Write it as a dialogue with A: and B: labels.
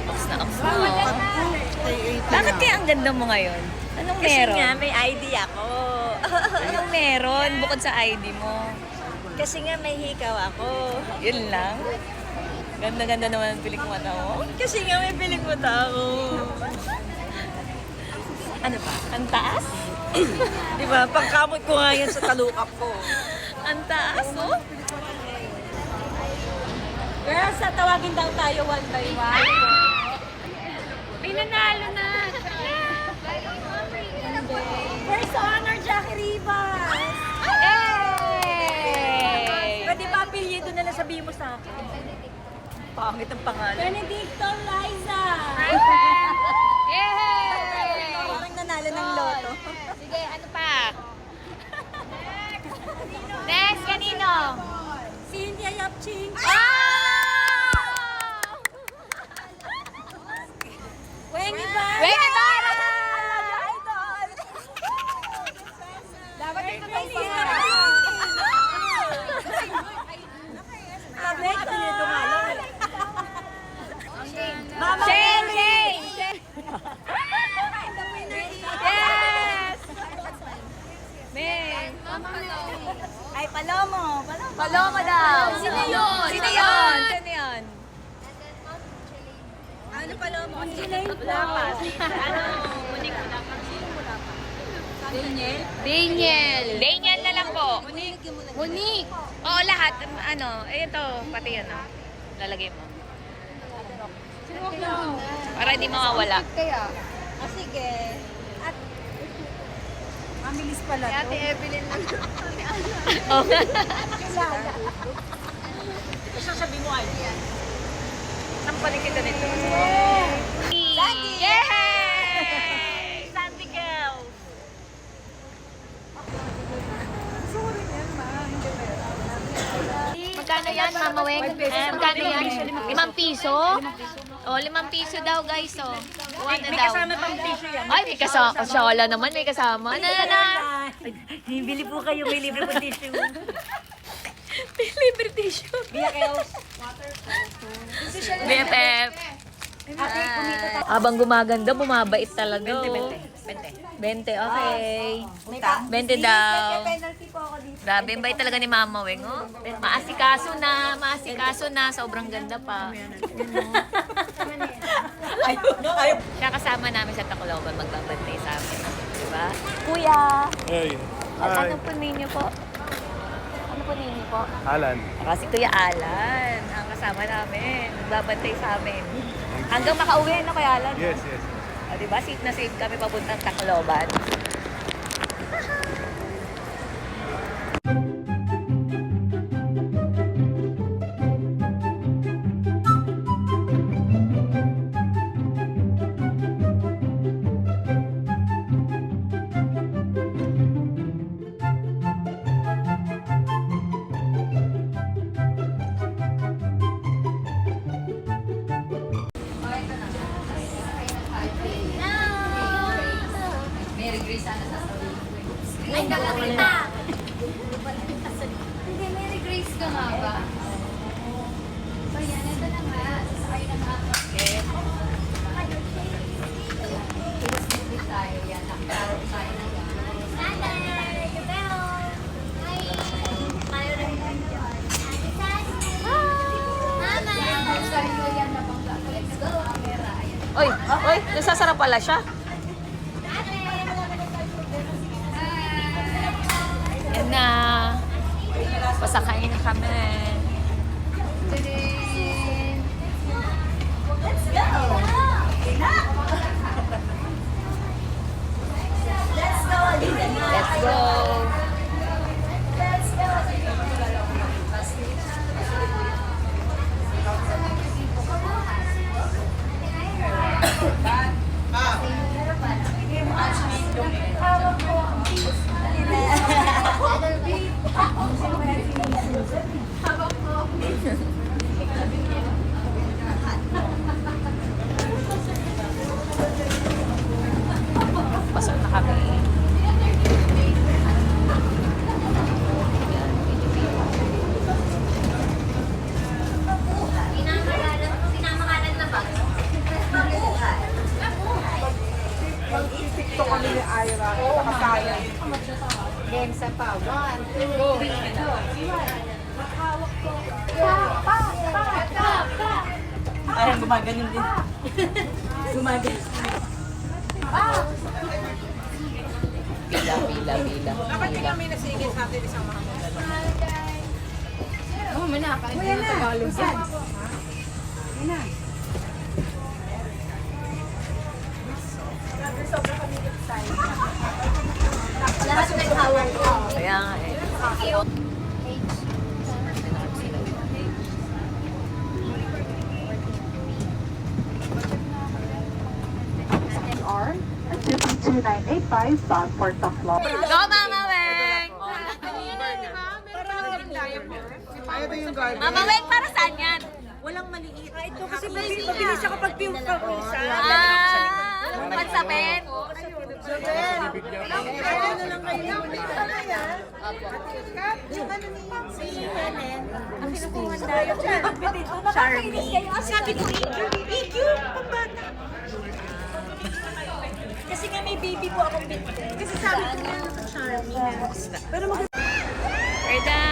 A: Ox na ox mo. Bakit kaya ang ganda mo ngayon? Anong meron?
B: Kasi nga, may ID ako.
A: Anong meron bukod sa ID mo?
B: Kasi nga, may hikaw ako.
A: Yun lang? Ganda-ganda naman ang pilik mata mo.
B: Kasi nga, may pilik mata ako.
A: Ano pa? Ang taas?
B: Di ba? Pagkamot ko nga yan sa talukap ko.
A: Ang taas, oh?
B: Girls, tawagin daw tayo one by one.
A: May nanalo na!
B: First honor, Jackie Rivas!
A: Yay!
B: Pwede ba apelyido na lang sabihin mo sa akin? Pangit ang pangalan. Benedicto Liza!
A: Yay!
B: Parang nanalo ng loto.
A: Sige, ano pa? Next, kanino?
B: Cynthia Yapching. Wengi ba?
A: Wengi Bara!
B: Idol! Dapat ito na siya. Sabi ko nito nga lang. Mama
A: Shane!
B: Mary!
A: Shane! Yes! Meng!
B: Ay, Palomo.
A: Paloma daw!
B: Sino yun?
A: Sino yun? Sino yun?
B: Ano Palomo? Wala pa. Ano? Monique wala pa. Sino wala pa? Daniel?
A: Daniel na lang po. Monique. Oo, lahat. Ano, ito, pati yan. Oh. Lalagay mo. Para hindi mawawala.
B: Ah, sige. At mamilis pala to.
A: Ate Evelyn lang. Oh.
B: Ito sasabihin mo ay.
A: Saan pa rin kita nito?
B: Sandy!
A: Yay!
B: Sandy girl!
A: Magkano yan, Mama Weng? Magkano yan? 5 piso? Oh, 5 piso daw, guys. Oh. Ano
B: May
A: daw?
B: kasama pang tissue yan.
A: Ay, may kasama. Kasala naman, may kasama. Ano na?
B: Bili po kayo, may libre po tissue.
A: Libre tissue.
B: Biya kayo.
A: BFF.
B: Ate, kumita tayo.
A: Habang gumaganda, bumabait talaga.
B: 20.
A: 20, okay. 20
B: May
A: daw.
B: penalty po ako dito.
A: Grabe, ang bait talaga ni Mama Weng, oh. Maasikaso na, sobrang ganda pa.
B: Ayaw.
A: Siya kasama namin sa Tacloban, magbabantay sa amin. Diba? Kuya!
C: Hey.
A: Ano po ninyo po? Ano po ninyo po?
C: Alan.
A: Kasi Kuya Alan, ang kasama namin, magbabantay sa amin. Hanggang makauwi, no, Kuya Alan?
C: Yes, yes.
A: O, diba? Safe na safe kami papuntang Tacloban.
D: Ay, nakakita! Hindi, Mary Grace ka nga ba? So yan, ito na nga. Sasakay na nga. Okay. Iwas tayo yan. Nakataro tayo na yan. Nanay! Bell! Hi! Tayo rin tayo. Mama! Sa'yo yan na bangga. Let's go! Camera.
A: Oy, nasasarap pala siya. Yan na. Pasakay na kami.
B: Let's go! Let's go, Alina.
A: Let's go.
B: Let's go. Hawak ko ang peace. Hawak ko ang peace. Lensa pa. 1, 2, 3, go. Maghawak ko. Ay, gumaganon din. Gumaganon. Pila.
C: Dapat hindi kami nasigit sa atin isang mga
B: Oh, manakain na yung Tagalog yan.
D: Lahat ng hawak ko.
A: Kaya nga eh.
E: R at 22985 bound for Tacloban.
A: Go, Mama Weng!
C: Ay, ito yung garden.
A: Mama Weng, para saan yan?
B: Walang maliit.
C: Ito kasi mabilis siya kapag pinupawisan.
A: Pansapin?
B: Charmy. Sabi ko, EQ, pambata. Kasi nga may baby po akong bit. Kasi sabi ko nga, Charmy. Pero
A: We're done!